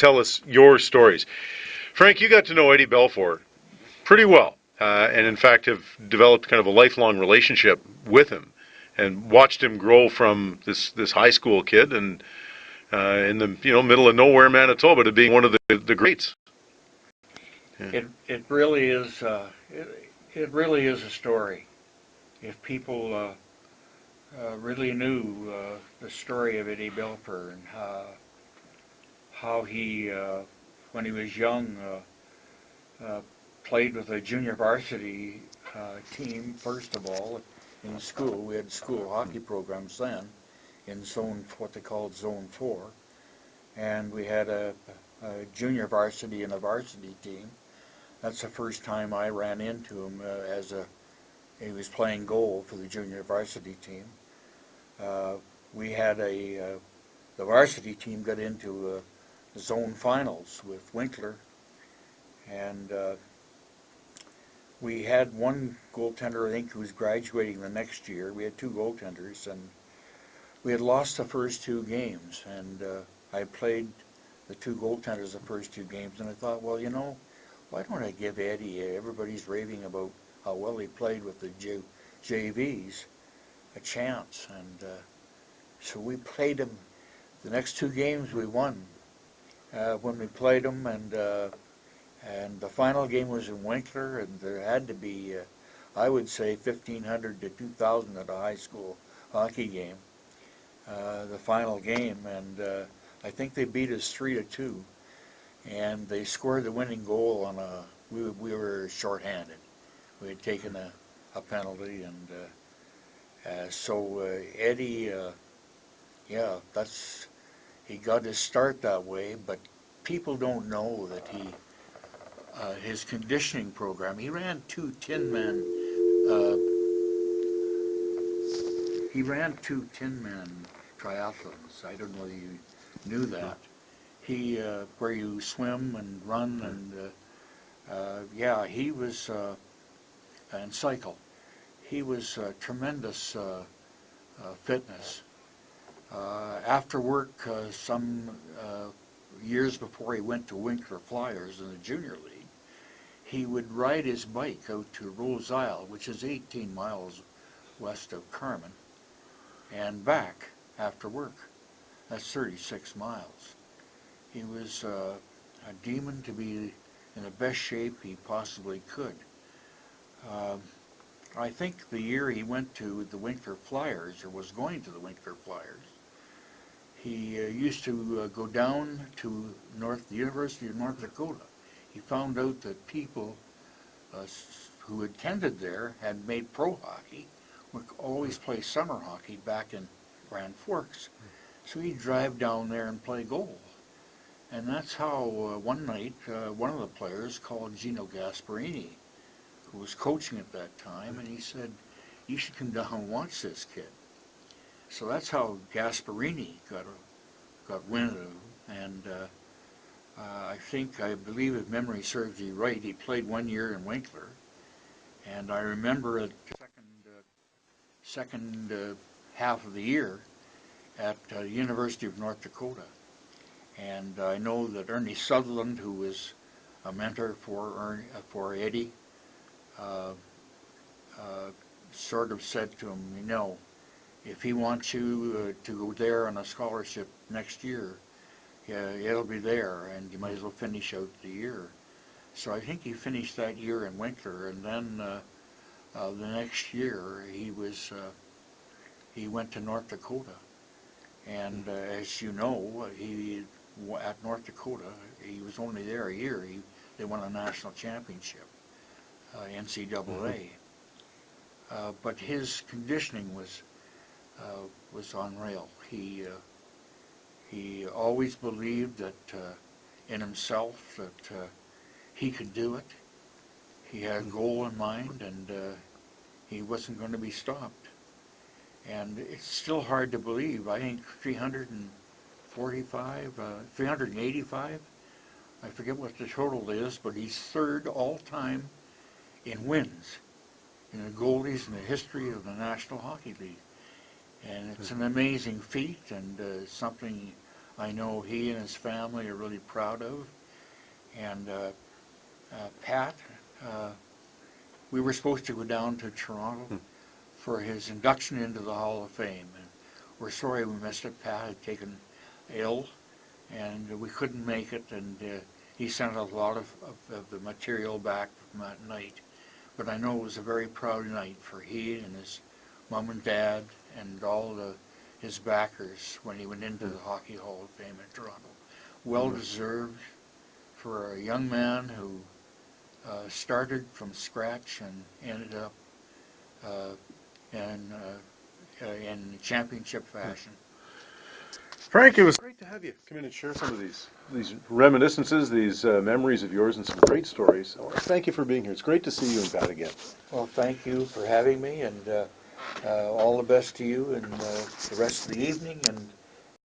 tell us your stories. Frank, you got to know Eddie Belfour pretty well, and in fact have developed kind of a lifelong relationship with him, and watched him grow from this high school kid and in the middle of nowhere Manitoba to being one of the greats. Yeah. It really is it really is a story. If people really knew the story of Eddie Belfour and how he when he was young played with a junior varsity team first of all in school. We had school hockey programs then in what they called Zone 4, and we had a junior varsity and a varsity team. That's the first time I ran into him he was playing goal for the junior varsity team. We had the varsity team got into the zone finals with Winkler, and we had one goaltender, I think, who was graduating the next year. We had two goaltenders, and we had lost the first two games, and I played the two goaltenders the first two games, and I thought, well, why don't I give Eddie, everybody's raving about how well he played with the JVs, a chance, and so we played him. The next two games we won when we played him, and the final game was in Winkler, and there had to be, I would say, 1,500 to 2,000 at a high school hockey game. The final game, and I think they beat us 3-2, and they scored the winning goal on we were shorthanded. We had taken a penalty, and so Eddie, yeah, he got his start that way, but people don't know that his conditioning program, he ran two 10-man triathlons. I don't know whether you knew that. Where you swim and run, and yeah, he was and cycle. He was tremendous fitness. After work, some years before he went to Winkler Flyers in the junior league, he would ride his bike out to Rose Isle, which is 18 miles west of Carmen, and back after work. That's 36 miles. He was a demon to be in the best shape he possibly could. I think the year he went to the Winkler Flyers, or was going to the Winkler Flyers, he used to go down to the University of North Dakota. He found out that people who attended there had made pro hockey, would always play summer hockey back in Grand Forks. So he'd drive down there and play goal. And that's how one night one of the players called Gino Gasparini, who was coaching at that time, and he said, "You should come down and watch this kid." So that's how Gasparini got wind of him, and I believe if memory serves me right, he played 1 year in Winkler, and I remember at second half of the year at University of North Dakota, and I know that Ernie Sutherland, who was a mentor for Eddie, sort of said to him, if he wants you to go there on a scholarship next year, it'll be there, and you might as well finish out the year. So I think he finished that year in Winkler, and then the next year he went to North Dakota, and as you know, at North Dakota he was only there a year. They won a national championship, NCAA, but his conditioning was unreal. He always believed that in himself that he could do it. He had a goal in mind, and he wasn't going to be stopped. And it's still hard to believe. I think 385, I forget what the total is, but he's third all-time in wins in the goalies in the history of the National Hockey League. And it's an amazing feat, and something I know he and his family are really proud of. And Pat, uh, we were supposed to go down to Toronto for his induction into the Hall of Fame. And we're sorry we missed it. Pat had taken ill, and we couldn't make it. And he sent a lot of the material back from that night. But I know it was a very proud night for he and his mom and dad and all his backers when he went into the Hockey Hall of Fame in Toronto. Well deserved for a young man who started from scratch and ended up uh, in championship fashion. Frank, it was great to have you come in and share some of these reminiscences, these memories of yours, and some great stories. I want to thank you for being here. It's great to see you and Pat again. Well, thank you for having me, and all the best to you and the rest of the evening, and